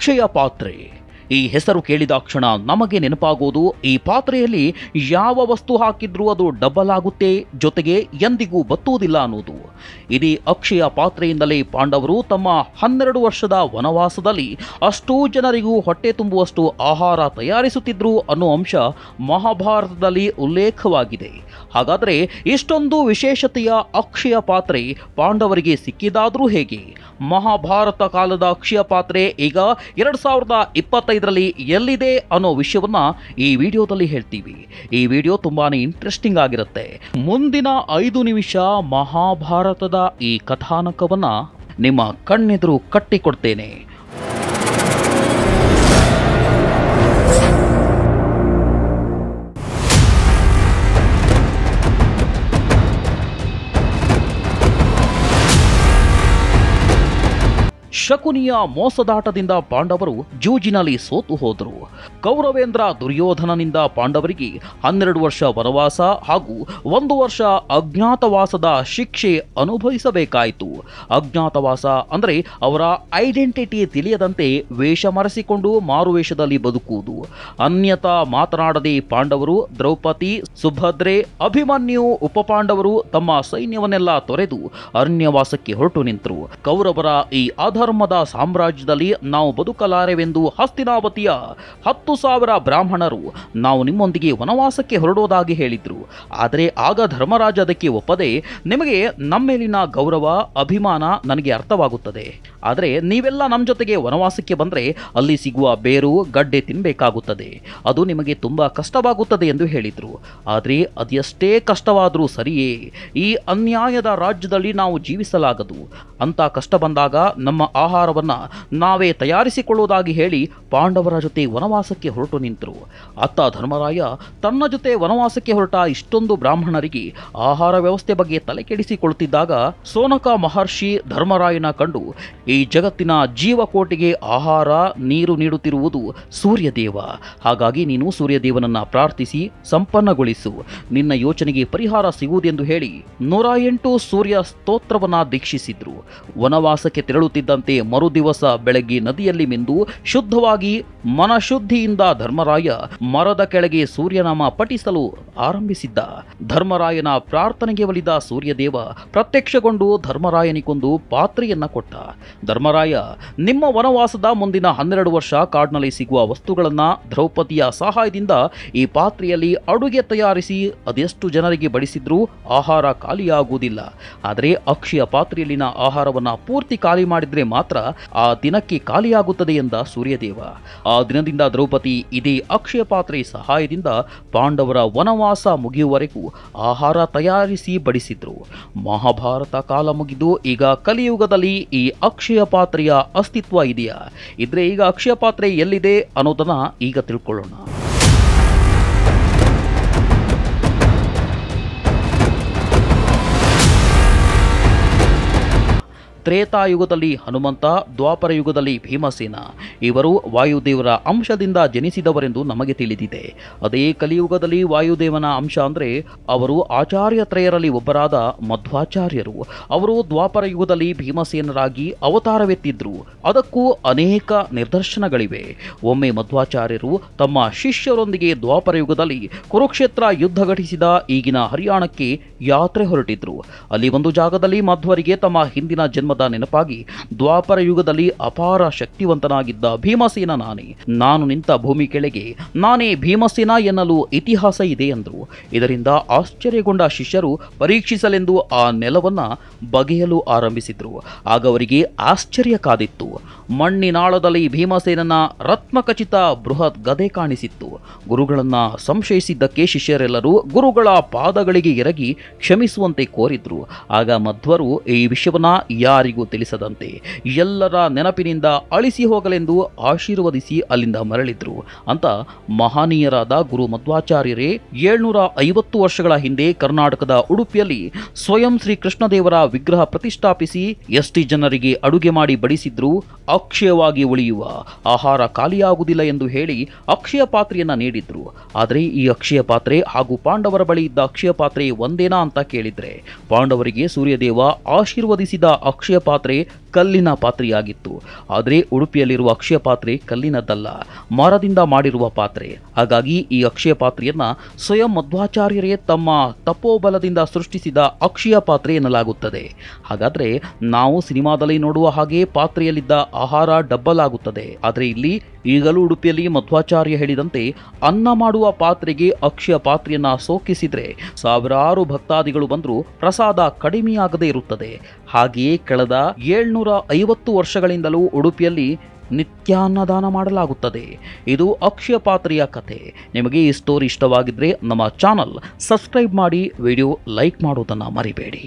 ಅಕ್ಷಯ ಪಾತ್ರೆ. ಈ ಹೆಸರು ಕೇಳಿದಾಕ್ಷಣ ನಮಗೆ ನೆನಪಾಗುವುದು ಈ ಪಾತ್ರೆಯಲ್ಲಿ ಯಾವ ವಸ್ತು ಹಾಕಿದ್ರೂ ಅದು ಡಬಲ್ ಆಗುತ್ತೆ, ಜೊತೆಗೆ ಎಂದಿಗೂ ಬತ್ತುವುದಿಲ್ಲ ಅನ್ನೋದು. ಇದೇ ಅಕ್ಷಯ ಪಾತ್ರೆಯಿಂದಲೇ ಪಾಂಡವರು ತಮ್ಮ 12 ವರ್ಷದ ವನವಾಸದಲ್ಲಿ ಅಷ್ಟೂ ಜನರಿಗೂ ಹೊಟ್ಟೆ ತುಂಬುವಷ್ಟು ಆಹಾರ ತಯಾರಿಸುತ್ತಿದ್ರು ಅನ್ನೋ ಅಂಶ ಮಹಾಭಾರತದಲ್ಲಿ ಉಲ್ಲೇಖವಾಗಿದೆ. ಹಾಗಾದರೆ ಇಷ್ಟೊಂದು ವಿಶೇಷತೆಯ ಅಕ್ಷಯ ಪಾತ್ರೆ ಪಾಂಡವರಿಗೆ ಸಿಕ್ಕಿದಾದರೂ ಹೇಗೆ? ಮಹಾಭಾರತ ಕಾಲದ ಅಕ್ಷಯ ಪಾತ್ರೆ ಈಗ 2025ರಲ್ಲಿ ಎಲ್ಲಿದೆ ಅನ್ನೋ ವಿಷಯವನ್ನ ಈ ವಿಡಿಯೋದಲ್ಲಿ ಹೇಳ್ತೀವಿ. ಈ ವಿಡಿಯೋ ತುಂಬಾನೇ ಇಂಟ್ರೆಸ್ಟಿಂಗ್ ಆಗಿರುತ್ತೆ. ಮುಂದಿನ 5 ನಿಮಿಷ ಮಹಾಭಾರತದ ಈ ಕಥಾನಕವನ್ನ ನಿಮ್ಮ ಕಣ್ಣೆದುರು ಕಟ್ಟಿಕೊಡ್ತೇನೆ. ಶಕುನಿಯ ಮೋಸದಾಟದಿಂದ ಪಾಂಡವರು ಜೂಜಿನಲ್ಲಿ ಸೋತು ಹೋದರು. ಕೌರವೇಂದ್ರ ದುರ್ಯೋಧನನಿಂದ ಪಾಂಡವರಿಗೆ 12 ವರ್ಷ ವನವಾಸ ಹಾಗೂ 1 ವರ್ಷ ಅಜ್ಞಾತವಾಸದ ಶಿಕ್ಷೆ ಅನುಭವಿಸಬೇಕಾಯಿತು. ಅಜ್ಞಾತವಾಸ ಅಂದರೆ ಅವರ ಐಡೆಂಟಿಟಿ ತಿಳಿಯದಂತೆ ವೇಷ ಮರೆಸಿಕೊಂಡು ಮಾರುವೇಷದಲ್ಲಿ ಬದುಕುವುದು. ಅನ್ಯತಾ ಮಾತನಾಡದೆ ಪಾಂಡವರು ದ್ರೌಪದಿ, ಸುಭದ್ರೆ, ಅಭಿಮನ್ಯು ಉಪಪಾಂಡವರು ತಮ್ಮ ಸೈನ್ಯವನ್ನೆಲ್ಲ ತೊರೆದು ಅರಣ್ಯವಾಸಕ್ಕೆ ಹೊರಟು ನಿಂತರು. ಕೌರವರ ಈ ಅಧರ್ಮದ ಸಾಮ್ರಾಜ್ಯದಲ್ಲಿ ನಾವು ಬದುಕಲಾರೆವೆಂದು ಹಸ್ತಿನಾವತಿಯ 10,000 ಬ್ರಾಹ್ಮಣರು ನಾವು ನಿಮ್ಮೊಂದಿಗೆ ವನವಾಸಕ್ಕೆ ಹೊರಡೋದಾಗಿ ಹೇಳಿದ್ರು. ಆದರೆ ಆಗ ಧರ್ಮರಾಜ ಅದಕ್ಕೆ ಒಪ್ಪದೆ, ನಿಮಗೆ ನಮ್ಮೇಲಿನ ಗೌರವ ಅಭಿಮಾನ ನನಗೆ ಅರ್ಥವಾಗುತ್ತದೆ, ಆದರೆ ನೀವೆಲ್ಲ ನಮ್ಮ ಜೊತೆಗೆ ವನವಾಸಕ್ಕೆ ಬಂದರೆ ಅಲ್ಲಿ ಸಿಗುವ ಬೇರು ಗಡ್ಡೆ ತಿನ್ನಬೇಕಾಗುತ್ತದೆ, ಅದು ನಿಮಗೆ ತುಂಬಾ ಕಷ್ಟವಾಗುತ್ತದೆ ಎಂದು ಹೇಳಿದ್ರು. ಆದರೆ ಅದೆಷ್ಟೇ ಕಷ್ಟವಾದರೂ ಸರಿಯೇ, ಈ ಅನ್ಯಾಯದ ರಾಜ್ಯದಲ್ಲಿ ನಾವು ಜೀವಿಸಲಾಗದು. ಅಂತ ಕಷ್ಟ ಬಂದಾಗ ನಮ್ಮ ಆಹಾರವನ್ನ ನಾವೇ ತಯಾರಿಸಿಕೊಳ್ಳುವುದಾಗಿ ಹೇಳಿ ಪಾಂಡವರ ಜೊತೆ ವನವಾಸಕ್ಕೆ ಹೊರಟು ನಿಂತರು. ಅತ್ತ ಧರ್ಮರಾಯ ತನ್ನ ಜೊತೆ ವನವಾಸಕ್ಕೆ ಹೊರಟ ಇಷ್ಟೊಂದು ಬ್ರಾಹ್ಮಣರಿಗೆ ಆಹಾರ ವ್ಯವಸ್ಥೆ ಬಗ್ಗೆ ತಲೆ ಕೆಡಿಸಿಕೊಳ್ಳುತ್ತಿದ್ದಾಗ ಸೋನಕ ಮಹರ್ಷಿ ಧರ್ಮರಾಯನ ಕಂಡು, ಈ ಜಗತ್ತಿನ ಜೀವಕೋಟಿಗೆ ಆಹಾರ ನೀರು ನೀಡುತ್ತಿರುವುದು ಸೂರ್ಯದೇವ, ಹಾಗಾಗಿ ನೀನು ಸೂರ್ಯದೇವನನ್ನ ಪ್ರಾರ್ಥಿಸಿ ಸಂಪನ್ನಗೊಳಿಸು, ನಿನ್ನ ಯೋಚನೆಗೆ ಪರಿಹಾರ ಸಿಗುವುದೆಂದು ಹೇಳಿ 108 ಸೂರ್ಯ ಸ್ತೋತ್ರವನ್ನ ದೀಕ್ಷಿಸಿದ್ರು. ವನವಾಸಕ್ಕೆ ತೆರಳುತ್ತಿದ್ದಂತೆ ಮರುದಿವಸ ಬೆಳಗ್ಗೆ ನದಿಯಲ್ಲಿ ಮಿಂದು ಶುದ್ಧವಾಗಿ ಮನಶುದ್ಧಿಯಿಂದ ಧರ್ಮರಾಯ ಮರದ ಕೆಳಗೆ ಸೂರ್ಯನಾಮ ಪಠಿಸಲು ಆರಂಭಿಸಿದ್ದ. ಧರ್ಮರಾಯನ ಪ್ರಾರ್ಥನೆಗೆ ಒಲಿದ ಸೂರ್ಯದೇವ ಪ್ರತ್ಯಕ್ಷಗೊಂಡು ಧರ್ಮರಾಯನಿಗೊಂದು ಪಾತ್ರೆಯನ್ನ ಕೊಟ್ಟ. ಧರ್ಮರಾಯ, ನಿಮ್ಮ ವನವಾಸದ ಮುಂದಿನ 12 ವರ್ಷ ಕಾಡಿನಲ್ಲಿ ಸಿಗುವ ವಸ್ತುಗಳನ್ನ ದ್ರೌಪದಿಯ ಸಹಾಯದಿಂದ ಈ ಪಾತ್ರೆಯಲ್ಲಿ ಅಡುಗೆ ತಯಾರಿಸಿ ಅದೆಷ್ಟು ಜನರಿಗೆ ಬಡಿಸಿದ್ರೂ ಆಹಾರ ಖಾಲಿಯಾಗುವುದಿಲ್ಲ. ಆದರೆ ಅಕ್ಷಯ ಪಾತ್ರೆಯಲ್ಲಿನ ಆಹಾರವನ್ನ ಪೂರ್ತಿ ಖಾಲಿ ಮಾಡಿದ್ರೆ ಮಾತ್ರ ಆ ದಿನಕ್ಕೆ ಖಾಲಿಯಾಗುತ್ತದೆ ಎಂದ ಸೂರ್ಯದೇವ. ಆ ದಿನದಿಂದ ದ್ರೌಪದಿ ಇದೇ ಅಕ್ಷಯ ಪಾತ್ರೆ ಸಹಾಯದಿಂದ ಪಾಂಡವರ ವನವಾಸ ಮುಗಿಯುವವರೆಗೂ ಆಹಾರ ತಯಾರಿಸಿ ಬಡಿಸಿದ್ರು. ಮಹಾಭಾರತ ಕಾಲ ಮುಗಿದು ಈಗ ಕಲಿಯುಗದಲ್ಲಿ ಈ ಅಕ್ಷಯ ಪಾತ್ರೆಯ ಅಸ್ತಿತ್ವ ಇದೆಯಾ? ಇದ್ರೆ ಈಗ ಅಕ್ಷಯ ಪಾತ್ರೆ ಎಲ್ಲಿದೆ ಅನ್ನೋದನ್ನ ಈಗ ತಿಳ್ಕೊಳ್ಳೋಣ. ತ್ರೇತಾಯುಗದಲ್ಲಿ ಹನುಮಂತ, ದ್ವಾಪರ ಯುಗದಲ್ಲಿ ಭೀಮಸೇನ ಇವರು ವಾಯುದೇವರ ಅಂಶದಿಂದ ಜನಿಸಿದವರೆಂದು ನಮಗೆ ತಿಳಿದಿದೆ. ಅದೇ ಕಲಿಯುಗದಲ್ಲಿ ವಾಯುದೇವನ ಅಂಶ ಅಂದರೆ ಅವರು ಆಚಾರ್ಯತ್ರಯರಲ್ಲಿ ಒಬ್ಬರಾದ ಮಧ್ವಾಚಾರ್ಯರು. ಅವರು ದ್ವಾಪರ ಯುಗದಲ್ಲಿ ಭೀಮಸೇನರಾಗಿ ಅವತಾರವೆತ್ತಿದ್ರು. ಅದಕ್ಕೂ ಅನೇಕ ನಿದರ್ಶನಗಳಿವೆ. ಒಮ್ಮೆ ಮಧ್ವಾಚಾರ್ಯರು ತಮ್ಮ ಶಿಷ್ಯರೊಂದಿಗೆ ದ್ವಾಪರ ಯುಗದಲ್ಲಿ ಕುರುಕ್ಷೇತ್ರ ಯುದ್ಧ ಘಟಿಸಿದ ಈಗಿನ ಹರಿಯಾಣಕ್ಕೆ ಯಾತ್ರೆ ಹೊರಟಿದ್ರು. ಅಲ್ಲಿ ಒಂದು ಜಾಗದಲ್ಲಿ ಮಧ್ವರಿಗೆ ತಮ್ಮ ಹಿಂದಿನ ಜನ್ಮ ನೆನಪಾಗಿ, ದ್ವಾಪರ ಯುಗದಲ್ಲಿ ಅಪಾರ ಶಕ್ತಿವಂತನಾಗಿದ್ದ ಭೀಮಸೇನ ನಾನೇ, ನಾನು ನಿಂತ ಭೂಮಿ ಕೆಳಗೆ ನಾನೇ ಭೀಮಸೇನ ಎನ್ನಲು ಇತಿಹಾಸ ಇದೆ ಎಂದರು. ಇದರಿಂದ ಆಶ್ಚರ್ಯಗೊಂಡ ಶಿಷ್ಯರು ಪರೀಕ್ಷಿಸಲೆಂದು ಆ ನೆಲವನ್ನ ಬಗೆಯಲು ಆರಂಭಿಸಿದ್ರು. ಆಗ ಅವರಿಗೆ ಆಶ್ಚರ್ಯ ಕಾದಿತ್ತು. ಮಣ್ಣಿನಾಳದಲ್ಲಿ ಭೀಮಸೇನನ ರತ್ನಖಚಿತ ಬೃಹತ್ ಗದೆ ಕಾಣಿಸಿತ್ತು. ಗುರುಗಳನ್ನ ಸಂಶಯಿಸಿದ್ದಕ್ಕೆ ಶಿಷ್ಯರೆಲ್ಲರೂ ಗುರುಗಳ ಪಾದಗಳಿಗೆ ಎರಗಿ ಕ್ಷಮಿಸುವಂತೆ ಕೋರಿದ್ರು. ಆಗ ಮಧ್ವರು ಈ ವಿಷಯವನ್ನ ಯಾರಿಗೂ ತಿಳಿಸದಂತೆ ಎಲ್ಲರ ನೆನಪಿನಿಂದ ಅಳಿಸಿ ಹೋಗಲೆಂದು ಆಶೀರ್ವದಿಸಿ ಅಲ್ಲಿಂದ ಮರಳಿದ್ರು ಅಂತ ಮಹನೀಯರಾದ ಗುರು ಮಧ್ವಾಚಾರ್ಯರೇ 750 ವರ್ಷಗಳ ಹಿಂದೆ ಕರ್ನಾಟಕದ ಉಡುಪಿಯಲ್ಲಿ ಸ್ವಯಂ ಶ್ರೀ ಕೃಷ್ಣದೇವರ ವಿಗ್ರಹ ಪ್ರತಿಷ್ಠಾಪಿಸಿ ಎಷ್ಟೇ ಜನರಿಗೆ ಅಡುಗೆ ಮಾಡಿ ಬಡಿಸಿದ್ರು ಅಕ್ಷಯವಾಗಿ ಉಳಿಯುವ ಆಹಾರ ಖಾಲಿಯಾಗುವುದಿಲ್ಲ ಎಂದು ಹೇಳಿ ಅಕ್ಷಯ ಪಾತ್ರೆಯನ್ನ ನೀಡಿದ್ರು. ಆದರೆ ಈ ಅಕ್ಷಯ ಪಾತ್ರೆ ಹಾಗೂ ಪಾಂಡವರ ಬಳಿ ಇದ್ದ ಅಕ್ಷಯ ಪಾತ್ರೆ ಒಂದೇನಾ ಅಂತ ಕೇಳಿದ್ರೆ ಪಾಂಡವರಿಗೆ ಸೂರ್ಯದೇವ ಆಶೀರ್ವದಿಸಿದ ಅಕ್ಷಯ ಪಾತ್ರೆ ಕಲ್ಲಿನ ಪಾತ್ರೆಯಾಗಿತ್ತು. ಆದರೆ ಉಡುಪಿಯಲ್ಲಿರುವ ಅಕ್ಷಯ ಪಾತ್ರೆ ಕಲ್ಲಿನದ್ದಲ್ಲ, ಮರದಿಂದ ಮಾಡಿರುವ ಪಾತ್ರೆ. ಹಾಗಾಗಿ ಈ ಅಕ್ಷಯ ಪಾತ್ರೆಯನ್ನ ಸ್ವಯಂ ಮಧ್ವಾಚಾರ್ಯರೇ ತಮ್ಮ ತಪೋಬಲದಿಂದ ಸೃಷ್ಟಿಸಿದ ಅಕ್ಷಯ ಪಾತ್ರೆ ಎನ್ನಲಾಗುತ್ತದೆ. ಹಾಗಾದ್ರೆ ನಾವು ಸಿನಿಮಾದಲ್ಲಿ ನೋಡುವ ಹಾಗೆ ಪಾತ್ರೆಯಲ್ಲಿದ್ದ ಆಹಾರ ಡಬ್ಬಲ್ ಆಗುತ್ತದೆ. ಆದರೆ ಇಲ್ಲಿ ಈಗಲೂ ಉಡುಪಿಯಲ್ಲಿ ಮಧ್ವಾಚಾರ್ಯ ಹೇಳಿದಂತೆ ಅನ್ನ ಮಾಡುವ ಪಾತ್ರೆಗೆ ಅಕ್ಷಯ ಪಾತ್ರೆಯನ್ನ ಸೋಕಿಸಿದ್ರೆ ಸಾವಿರಾರು ಭಕ್ತಾದಿಗಳು ಬಂದರೂ ಪ್ರಸಾದ ಕಡಿಮೆಯಾಗದೇ ಇರುತ್ತದೆ. ಹಾಗೆಯೇ ಕಳೆದ 750 ವರ್ಷಗಳಿಂದಲೂ ಉಡುಪಿಯಲ್ಲಿ ನಿತ್ಯಾನ್ನದಾನ ಮಾಡಲಾಗುತ್ತದೆ. ಇದು ಅಕ್ಷಯ ಪಾತ್ರೆಯ ಕಥೆ. ನಿಮಗೆ ಈ ಸ್ಟೋರಿ ಇಷ್ಟವಾಗಿದ್ರೆ ನಮ್ಮ ಚಾನಲ್ ಸಬ್ಸ್ಕ್ರೈಬ್ ಮಾಡಿ, ವಿಡಿಯೋ ಲೈಕ್ ಮಾಡೋದನ್ನು ಮರಿಬೇಡಿ.